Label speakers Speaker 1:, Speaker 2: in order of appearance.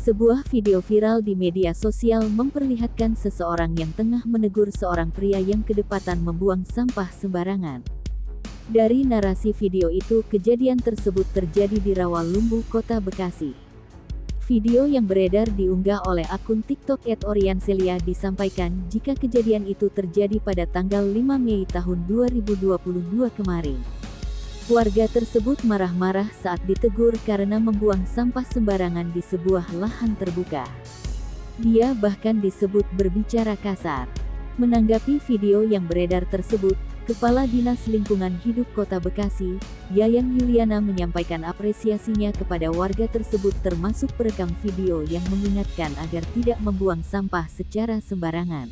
Speaker 1: Sebuah video viral di media sosial memperlihatkan seseorang yang tengah menegur seorang pria yang kedapatan membuang sampah sembarangan. Dari narasi video itu, kejadian tersebut terjadi di Rawalumbu, Kota Bekasi. Video yang beredar diunggah oleh akun TikTok @oriancelia disampaikan jika kejadian itu terjadi pada tanggal 5 Mei tahun 2022 kemarin. Warga tersebut marah-marah saat ditegur karena membuang sampah sembarangan di sebuah lahan terbuka. Dia bahkan disebut berbicara kasar. Menanggapi video yang beredar tersebut, Kepala Dinas Lingkungan Hidup Kota Bekasi, Yayan Yuliana menyampaikan apresiasinya kepada warga tersebut termasuk perekam video yang mengingatkan agar tidak membuang sampah secara sembarangan.